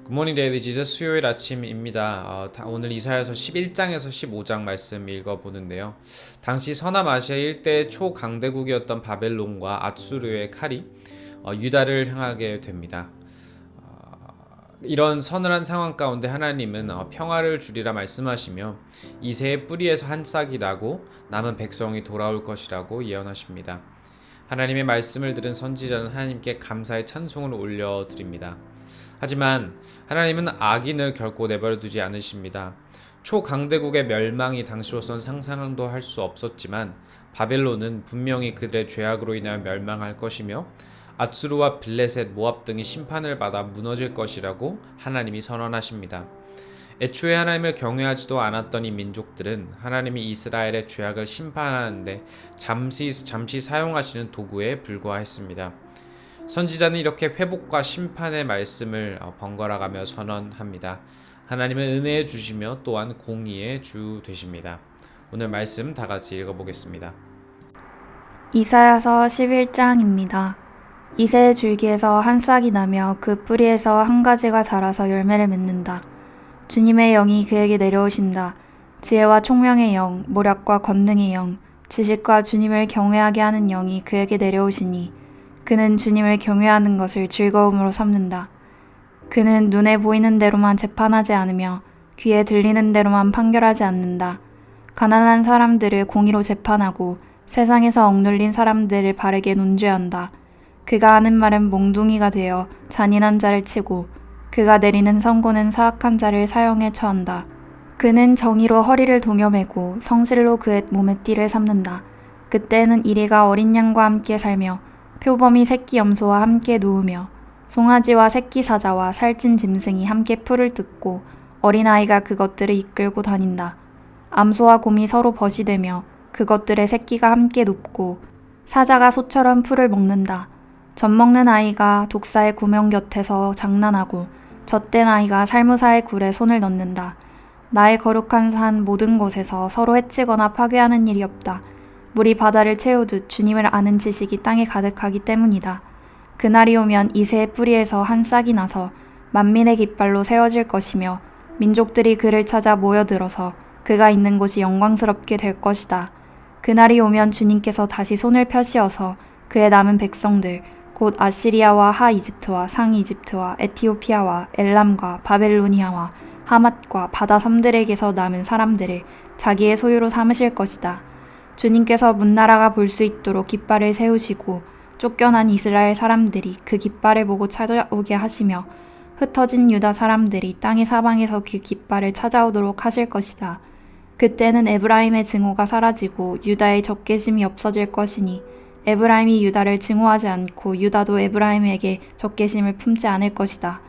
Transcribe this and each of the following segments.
굿모닝 데일리 지저스 수요일 아침입니다. 오늘 이사야서 11장에서 15장 말씀 읽어보는데요. 당시 서남아시아 일대 초강대국이었던 바벨론과 아수르의 칼이 유다를 향하게 됩니다. 이런 서늘한 상황 가운데 하나님은 평화를 주리라 말씀하시며 이새의 뿌리에서 한 싹이 나고 남은 백성이 돌아올 것이라고 예언하십니다. 하나님의 말씀을 들은 선지자는 하나님께 감사의 찬송을 올려드립니다. 하지만 하나님은 악인을 결코 내버려두지 않으십니다. 초강대국의 멸망이 당시로선 상상도 할 수 없었지만 바벨론은 분명히 그들의 죄악으로 인하여 멸망할 것이며 아수르와 블레셋, 모압 등이 심판을 받아 무너질 것이라고 하나님이 선언하십니다. 애초에 하나님을 경외하지도 않았던 이 민족들은 하나님이 이스라엘의 죄악을 심판하는데 잠시 사용하시는 도구에 불과했습니다. 선지자는 이렇게 회복과 심판의 말씀을 번갈아가며 선언합니다. 하나님은 은혜에 주시며 또한 공의의 주 되십니다. 오늘 말씀 다 같이 읽어보겠습니다. 이사야서 11장입니다. 이새의 줄기에서 한 싹이 나며 그 뿌리에서 한 가지가 자라서 열매를 맺는다. 주님의 영이 그에게 내려오신다. 지혜와 총명의 영, 모략과 권능의 영, 지식과 주님을 경외하게 하는 영이 그에게 내려오시니 그는 주님을 경외하는 것을 즐거움으로 삼는다. 그는 눈에 보이는 대로만 재판하지 않으며 귀에 들리는 대로만 판결하지 않는다. 가난한 사람들을 공의로 재판하고 세상에서 억눌린 사람들을 바르게 논죄한다. 그가 하는 말은 몽둥이가 되어 잔인한 자를 치고 그가 내리는 선고는 사악한 자를 사형에 처한다. 그는 정의로 허리를 동여매고 성실로 그의 몸에 띠를 삼는다. 그때는 이리가 어린 양과 함께 살며 표범이 새끼 염소와 함께 누우며 송아지와 새끼 사자와 살찐 짐승이 함께 풀을 뜯고 어린아이가 그것들을 이끌고 다닌다. 암소와 곰이 서로 벗이되며 그것들의 새끼가 함께 눕고 사자가 소처럼 풀을 먹는다. 젖먹는 아이가 독사의 구멍 곁에서 장난하고 젖된 아이가 살무사의 굴에 손을 넣는다. 나의 거룩한 산 모든 곳에서 서로 해치거나 파괴하는 일이 없다. 물이 바다를 채우듯 주님을 아는 지식이 땅에 가득하기 때문이다. 그날이 오면 이새의 뿌리에서 한 싹이 나서 만민의 깃발로 세워질 것이며 민족들이 그를 찾아 모여들어서 그가 있는 곳이 영광스럽게 될 것이다. 그날이 오면 주님께서 다시 손을 펴시어서 그의 남은 백성들 곧 아시리아와 하 이집트와 상 이집트와 에티오피아와 엘람과 바벨로니아와 하맛과 바다 섬들에게서 남은 사람들을 자기의 소유로 삼으실 것이다. 주님께서 문나라가 볼 수 있도록 깃발을 세우시고 쫓겨난 이스라엘 사람들이 그 깃발을 보고 찾아오게 하시며 흩어진 유다 사람들이 땅의 사방에서 그 깃발을 찾아오도록 하실 것이다. 그때는 에브라임의 증오가 사라지고 유다의 적개심이 없어질 것이니 에브라임이 유다를 증오하지 않고 유다도 에브라임에게 적개심을 품지 않을 것이다.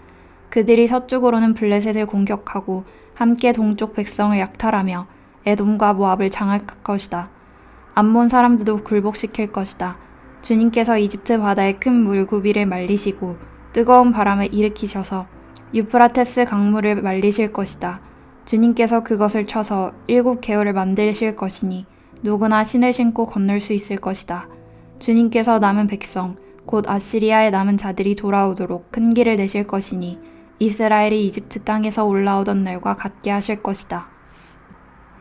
그들이 서쪽으로는 블레셋을 공격하고 함께 동쪽 백성을 약탈하며 에돔과 모압을 장악할 것이다. 암몬 사람들도 굴복시킬 것이다. 주님께서 이집트 바다의 큰 물고비를 말리시고 뜨거운 바람을 일으키셔서 유프라테스 강물을 말리실 것이다. 주님께서 그것을 쳐서 7개월을 만드실 것이니 누구나 신을 신고 건널 수 있을 것이다. 주님께서 남은 백성 곧 아시리아의 남은 자들이 돌아오도록 큰 길을 내실 것이니 이스라엘이 이집트 땅에서 올라오던 날과 같게 하실 것이다.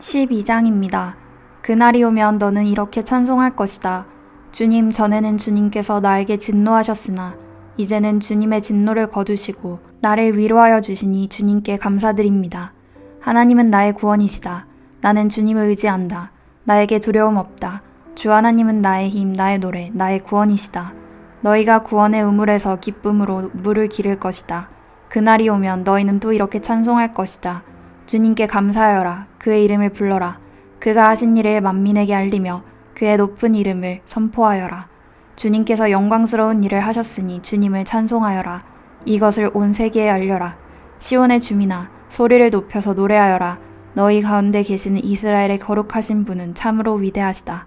12장입니다. 그날이 오면 너는 이렇게 찬송할 것이다. 주님, 전에는 주님께서 나에게 진노하셨으나 이제는 주님의 진노를 거두시고 나를 위로하여 주시니 주님께 감사드립니다. 하나님은 나의 구원이시다. 나는 주님을 의지한다. 나에게 두려움 없다. 주 하나님은 나의 힘, 나의 노래, 나의 구원이시다. 너희가 구원의 우물에서 기쁨으로 물을 기를 것이다. 그날이 오면 너희는 또 이렇게 찬송할 것이다. 주님께 감사하여라. 그의 이름을 불러라. 그가 하신 일을 만민에게 알리며 그의 높은 이름을 선포하여라. 주님께서 영광스러운 일을 하셨으니 주님을 찬송하여라. 이것을 온 세계에 알려라. 시온의 주민아, 소리를 높여서 노래하여라. 너희 가운데 계시는 이스라엘의 거룩하신 분은 참으로 위대하시다.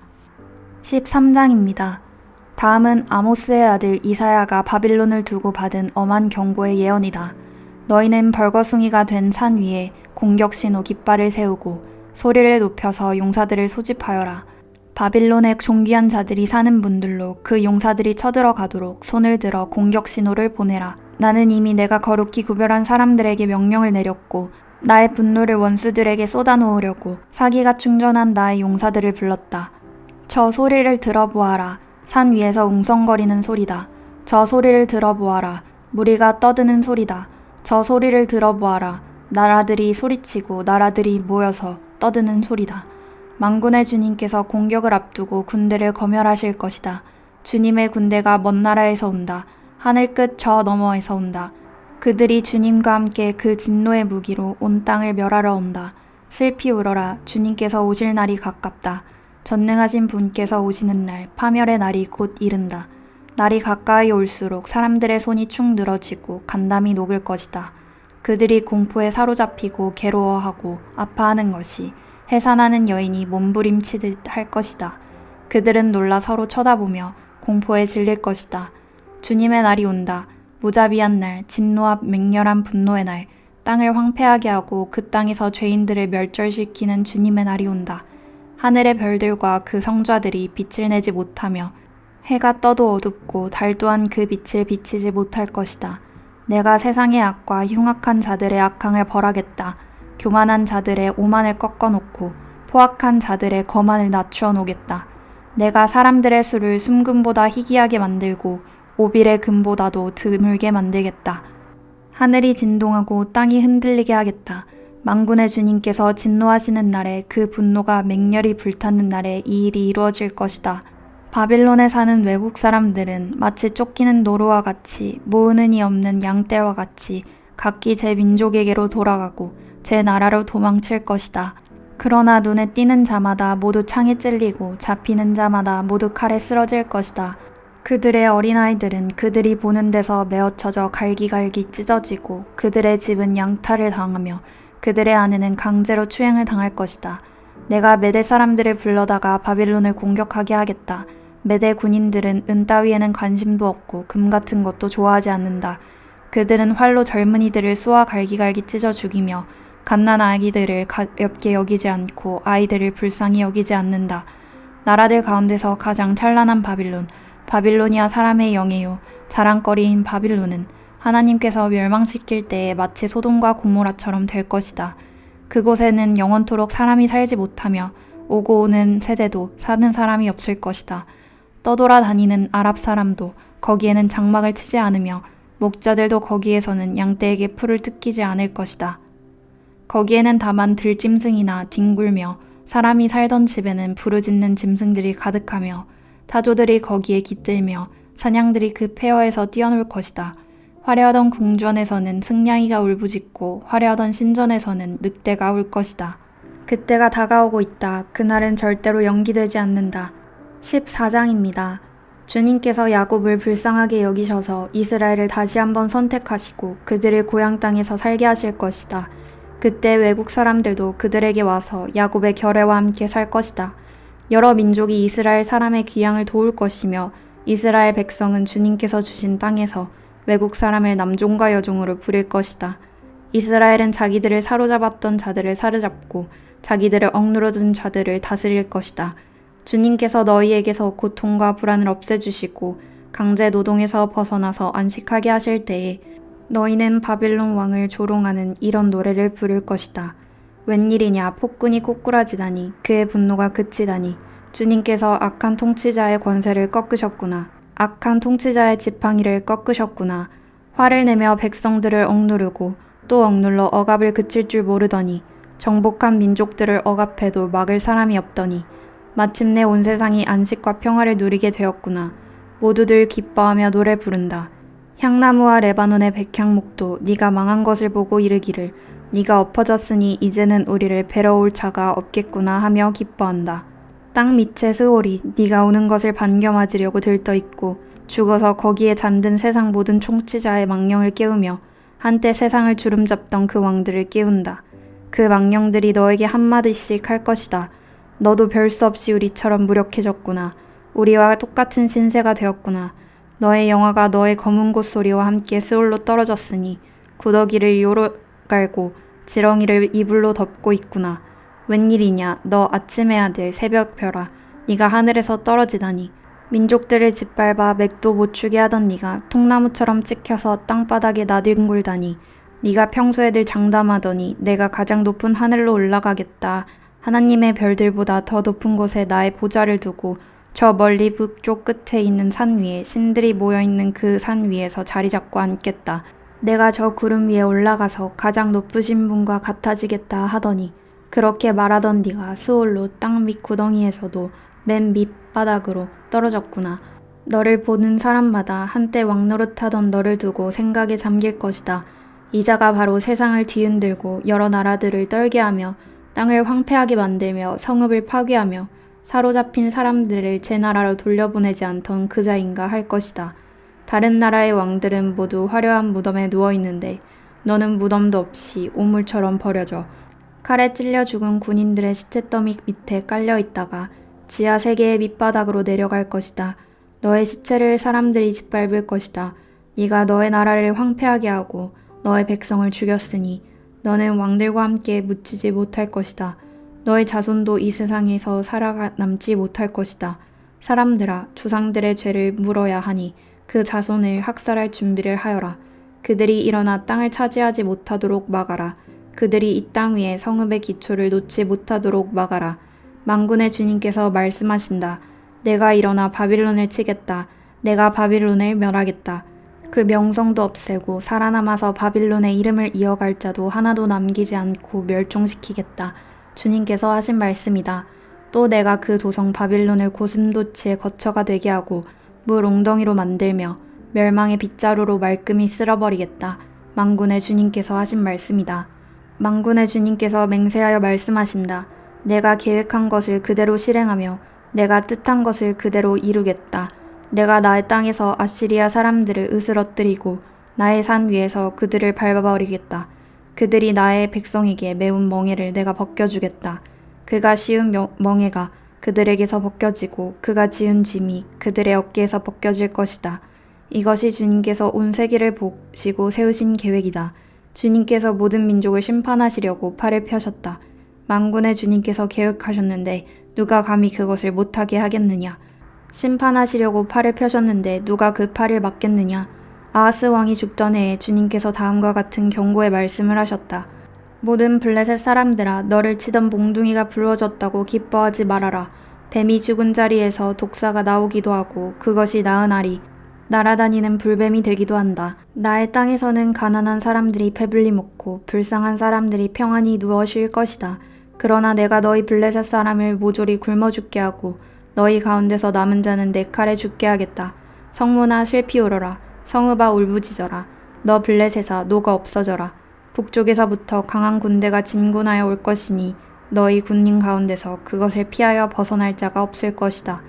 13장입니다. 다음은 아모스의 아들 이사야가 바빌론을 두고 받은 엄한 경고의 예언이다. 너희는 벌거숭이가 된 산 위에 공격 신호 깃발을 세우고 소리를 높여서 용사들을 소집하여라. 바빌론의 존귀한 자들이 사는 분들로 그 용사들이 쳐들어가도록 손을 들어 공격 신호를 보내라. 나는 이미 내가 거룩히 구별한 사람들에게 명령을 내렸고 나의 분노를 원수들에게 쏟아놓으려고 사기가 충전한 나의 용사들을 불렀다. 저 소리를 들어보아라. 산 위에서 웅성거리는 소리다. 저 소리를 들어보아라. 무리가 떠드는 소리다. 저 소리를 들어보아라. 나라들이 소리치고 나라들이 모여서 떠드는 소리다. 만군의 주님께서 공격을 앞두고 군대를 검열하실 것이다. 주님의 군대가 먼 나라에서 온다. 하늘 끝 저 너머에서 온다. 그들이 주님과 함께 그 진노의 무기로 온 땅을 멸하러 온다. 슬피 울어라. 주님께서 오실 날이 가깝다. 전능하신 분께서 오시는 날, 파멸의 날이 곧 이른다. 날이 가까이 올수록 사람들의 손이 축 늘어지고 간담이 녹을 것이다. 그들이 공포에 사로잡히고 괴로워하고 아파하는 것이 해산하는 여인이 몸부림치듯 할 것이다. 그들은 놀라 서로 쳐다보며 공포에 질릴 것이다. 주님의 날이 온다. 무자비한 날, 진노와 맹렬한 분노의 날, 땅을 황폐하게 하고 그 땅에서 죄인들을 멸절시키는 주님의 날이 온다. 하늘의 별들과 그 성좌들이 빛을 내지 못하며 해가 떠도 어둡고 달 또한 그 빛을 비치지 못할 것이다. 내가 세상의 악과 흉악한 자들의 악항을 벌하겠다. 교만한 자들의 오만을 꺾어놓고 포악한 자들의 거만을 낮추어 놓겠다. 내가 사람들의 수를 숨금보다 희귀하게 만들고 오빌의 금보다도 드물게 만들겠다. 하늘이 진동하고 땅이 흔들리게 하겠다. 만군의 주님께서 진노하시는 날에 그 분노가 맹렬히 불타는 날에 이 일이 이루어질 것이다. 바빌론에 사는 외국 사람들은 마치 쫓기는 노루와 같이 모으는 이 없는 양떼와 같이 각기 제 민족에게로 돌아가고 제 나라로 도망칠 것이다. 그러나 눈에 띄는 자마다 모두 창에 찔리고 잡히는 자마다 모두 칼에 쓰러질 것이다. 그들의 어린아이들은 그들이 보는 데서 메어쳐져 갈기갈기 찢어지고 그들의 집은 양탈을 당하며 그들의 아내는 강제로 추행을 당할 것이다. 내가 메대 사람들을 불러다가 바빌론을 공격하게 하겠다. 메대 군인들은 은 따위에는 관심도 없고 금 같은 것도 좋아하지 않는다. 그들은 활로 젊은이들을 쏘아 갈기갈기 찢어 죽이며 갓난 아기들을 가볍게 여기지 않고 아이들을 불쌍히 여기지 않는다. 나라들 가운데서 가장 찬란한 바빌론, 바빌로니아 사람의 영예요. 자랑거리인 바빌론은 하나님께서 멸망시킬 때에 마치 소돔과 고모라처럼 될 것이다. 그곳에는 영원토록 사람이 살지 못하며 오고 오는 세대도 사는 사람이 없을 것이다. 떠돌아다니는 아랍 사람도 거기에는 장막을 치지 않으며 목자들도 거기에서는 양떼에게 풀을 뜯기지 않을 것이다. 거기에는 다만 들짐승이나 뒹굴며 사람이 살던 집에는 부르짖는 짐승들이 가득하며 타조들이 거기에 깃들며 사냥들이 그 폐허에서 뛰어놀 것이다. 화려하던 궁전에서는 승냥이가 울부짖고 화려하던 신전에서는 늑대가 울 것이다. 그때가 다가오고 있다. 그날은 절대로 연기되지 않는다. 14장입니다. 주님께서 야곱을 불쌍하게 여기셔서 이스라엘을 다시 한번 선택하시고 그들을 고향 땅에서 살게 하실 것이다. 그때 외국 사람들도 그들에게 와서 야곱의 결례와 함께 살 것이다. 여러 민족이 이스라엘 사람의 귀향을 도울 것이며 이스라엘 백성은 주님께서 주신 땅에서 외국 사람을 남종과 여종으로 부릴 것이다. 이스라엘은 자기들을 사로잡았던 자들을 사로잡고 자기들을 억누르던 자들을 다스릴 것이다. 주님께서 너희에게서 고통과 불안을 없애주시고 강제 노동에서 벗어나서 안식하게 하실 때에 너희는 바빌론 왕을 조롱하는 이런 노래를 부를 것이다. 웬일이냐 폭군이 꼬꾸라지다니 그의 분노가 그치다니 주님께서 악한 통치자의 권세를 꺾으셨구나. 악한 통치자의 지팡이를 꺾으셨구나. 화를 내며 백성들을 억누르고 또 억눌러 억압을 그칠 줄 모르더니 정복한 민족들을 억압해도 막을 사람이 없더니 마침내 온 세상이 안식과 평화를 누리게 되었구나. 모두들 기뻐하며 노래 부른다. 향나무와 레바논의 백향목도 네가 망한 것을 보고 이르기를 네가 엎어졌으니 이제는 우리를 뵈러올 자가 없겠구나 하며 기뻐한다. 땅 밑의 스올이 네가 오는 것을 반겨맞으려고 들떠있고 죽어서 거기에 잠든 세상 모든 통치자의 망령을 깨우며 한때 세상을 주름잡던 그 왕들을 깨운다. 그 망령들이 너에게 한마디씩 할 것이다. 너도 별 수 없이 우리처럼 무력해졌구나. 우리와 똑같은 신세가 되었구나. 너의 영화가 너의 검은 곳 소리와 함께 스올로 떨어졌으니 구더기를 요로 깔고 지렁이를 이불로 덮고 있구나. 웬일이냐 너 아침의 아들 새벽별아 네가 하늘에서 떨어지다니 민족들을 짓밟아 맥도 못 추게 하던 네가 통나무처럼 찍혀서 땅바닥에 나뒹굴다니. 네가 평소에 늘 장담하더니 내가 가장 높은 하늘로 올라가겠다. 하나님의 별들보다 더 높은 곳에 나의 보좌를 두고 저 멀리 북쪽 끝에 있는 산 위에 신들이 모여있는 그 산 위에서 자리 잡고 앉겠다. 내가 저 구름 위에 올라가서 가장 높으신 분과 같아지겠다 하더니 그렇게 말하던 네가 스올로 땅 밑 구덩이에서도 맨 밑바닥으로 떨어졌구나. 너를 보는 사람마다 한때 왕노릇하던 너를 두고 생각에 잠길 것이다. 이자가 바로 세상을 뒤흔들고 여러 나라들을 떨게 하며 땅을 황폐하게 만들며 성읍을 파괴하며 사로잡힌 사람들을 제 나라로 돌려보내지 않던 그자인가 할 것이다. 다른 나라의 왕들은 모두 화려한 무덤에 누워있는데 너는 무덤도 없이 오물처럼 버려져 칼에 찔려 죽은 군인들의 시체더미 밑에 깔려있다가 지하 세계의 밑바닥으로 내려갈 것이다. 너의 시체를 사람들이 짓밟을 것이다. 네가 너의 나라를 황폐하게 하고 너의 백성을 죽였으니 너는 왕들과 함께 묻히지 못할 것이다. 너의 자손도 이 세상에서 살아남지 못할 것이다. 사람들아, 조상들의 죄를 물어야 하니 그 자손을 학살할 준비를 하여라. 그들이 일어나 땅을 차지하지 못하도록 막아라. 그들이 이 땅 위에 성읍의 기초를 놓지 못하도록 막아라. 만군의 주님께서 말씀하신다. 내가 일어나 바빌론을 치겠다. 내가 바빌론을 멸하겠다. 그 명성도 없애고 살아남아서 바빌론의 이름을 이어갈 자도 하나도 남기지 않고 멸종시키겠다. 주님께서 하신 말씀이다. 또 내가 그 도성 바빌론을 고슴도치의 거처가 되게 하고 물 웅덩이로 만들며 멸망의 빗자루로 말끔히 쓸어버리겠다. 만군의 주님께서 하신 말씀이다. 만군의 주님께서 맹세하여 말씀하신다. 내가 계획한 것을 그대로 실행하며 내가 뜻한 것을 그대로 이루겠다. 내가 나의 땅에서 아시리아 사람들을 으스러뜨리고 나의 산 위에서 그들을 밟아버리겠다. 그들이 나의 백성에게 매운 멍에를 내가 벗겨주겠다. 그가 씌운 멍에가 그들에게서 벗겨지고 그가 지은 짐이 그들의 어깨에서 벗겨질 것이다. 이것이 주님께서 온 세계를 보시고 세우신 계획이다. 주님께서 모든 민족을 심판하시려고 팔을 펴셨다. 만군의 주님께서 계획하셨는데 누가 감히 그것을 못하게 하겠느냐. 심판하시려고 팔을 펴셨는데 누가 그 팔을 막겠느냐. 아하스 왕이 죽던 해에 주님께서 다음과 같은 경고의 말씀을 하셨다. 모든 블레셋 사람들아, 너를 치던 몽둥이가 부러졌다고 기뻐하지 말아라. 뱀이 죽은 자리에서 독사가 나오기도 하고 그것이 나은 알이 날아다니는 불뱀이 되기도 한다. 나의 땅에서는 가난한 사람들이 배불리 먹고 불쌍한 사람들이 평안히 누워 쉴 것이다. 그러나 내가 너희 블레셋 사람을 모조리 굶어 죽게 하고 너희 가운데서 남은 자는 내 칼에 죽게 하겠다. 성문아 슬피 울어라. 성읍아 울부짖어라. 너 블레셋아 노가 없어져라. 북쪽에서부터 강한 군대가 진군하여 올 것이니 너희 군인 가운데서 그것을 피하여 벗어날 자가 없을 것이다.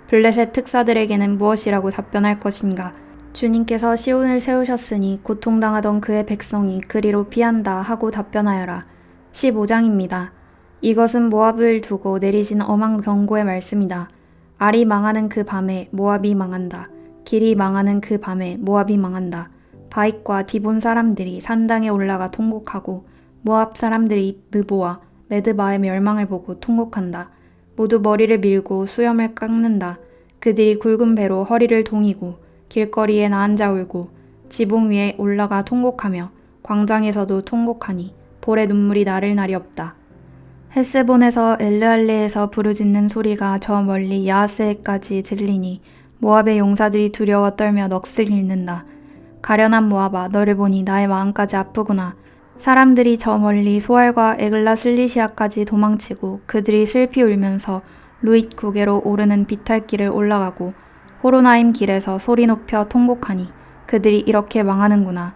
블레셋 특사들에게는 무엇이라고 답변할 것인가? 주님께서 시온을 세우셨으니 고통당하던 그의 백성이 그리로 피한다 하고 답변하여라. 15장입니다. 이것은 모압을 두고 내리신 엄한 경고의 말씀이다. 알이 망하는 그 밤에 모압이 망한다. 길이 망하는 그 밤에 모압이 망한다. 바익과 디본 사람들이 산당에 올라가 통곡하고 모압 사람들이 느보와 메드바의 멸망을 보고 통곡한다. 모두 머리를 밀고 수염을 깎는다. 그들이 굵은 배로 허리를 동이고 길거리에 앉아 울고 지붕 위에 올라가 통곡하며 광장에서도 통곡하니 볼에 눈물이 나를 날이 없다. 헬세본에서 엘르알레에서 부르짖는 소리가 저 멀리 야하스에까지 들리니 모압의 용사들이 두려워 떨며 넋을 잃는다. 가련한 모압아, 너를 보니 나의 마음까지 아프구나. 사람들이 저 멀리 소알과 에글라 슬리시아까지 도망치고 그들이 슬피 울면서 루잇 구게로 오르는 비탈길을 올라가고 호로나임 길에서 소리 높여 통곡하니 그들이 이렇게 망하는구나.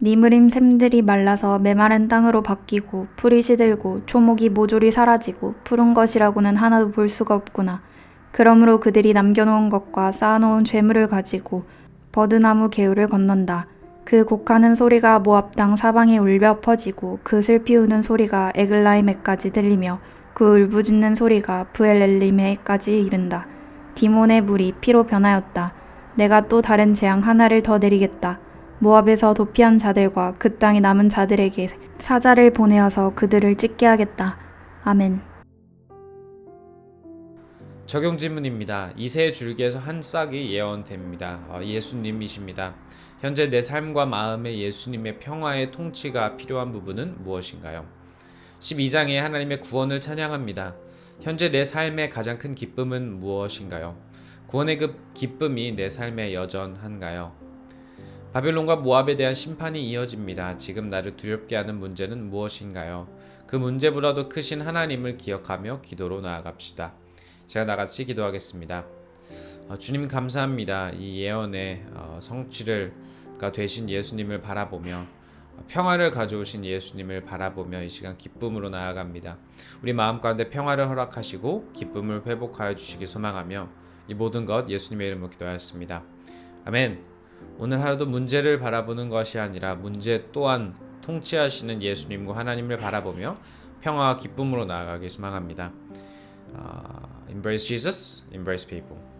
니므림 샘들이 말라서 메마른 땅으로 바뀌고 풀이 시들고 초목이 모조리 사라지고 푸른 것이라고는 하나도 볼 수가 없구나. 그러므로 그들이 남겨놓은 것과 쌓아놓은 죄물을 가지고 버드나무 개울을 건넌다. 그 곡하는 소리가 모압 땅 사방에 울려 퍼지고 그 슬피 우는 소리가 에글라임에까지 들리며 그 울부짖는 소리가 브엘엘림에까지 이른다. 디몬의 물이 피로 변하였다. 내가 또 다른 재앙 하나를 더 내리겠다. 모압에서 도피한 자들과 그 땅에 남은 자들에게 사자를 보내어서 그들을 찢게 하겠다. 아멘. 적용 질문입니다. 이새의 줄기에서 한 싹이 예언됩니다. 예수님이십니다. 현재 내 삶과 마음에 예수님의 평화의 통치가 필요한 부분은 무엇인가요? 12장에 하나님의 구원을 찬양합니다. 현재 내 삶의 가장 큰 기쁨은 무엇인가요? 구원의 그 기쁨이 내 삶에 여전한가요? 바벨론과 모압에 대한 심판이 이어집니다. 지금 나를 두렵게 하는 문제는 무엇인가요? 그 문제보다도 크신 하나님을 기억하며 기도로 나아갑시다. 제가 나같이 기도하겠습니다. 주님 감사합니다. 이 예언의 성취가 되신 예수님을 바라보며 평화를 가져오신 예수님을 바라보며 이 시간 기쁨으로 나아갑니다. 우리 마음 가운데 평화를 허락하시고 기쁨을 회복하여 주시기 소망하며 이 모든 것 예수님의 이름으로 기도하였습니다. 아멘. 오늘 하루도 문제를 바라보는 것이 아니라 문제 또한 통치하시는 예수님과 하나님을 바라보며 평화와 기쁨으로 나아가기 소망합니다. Embrace Jesus, embrace people.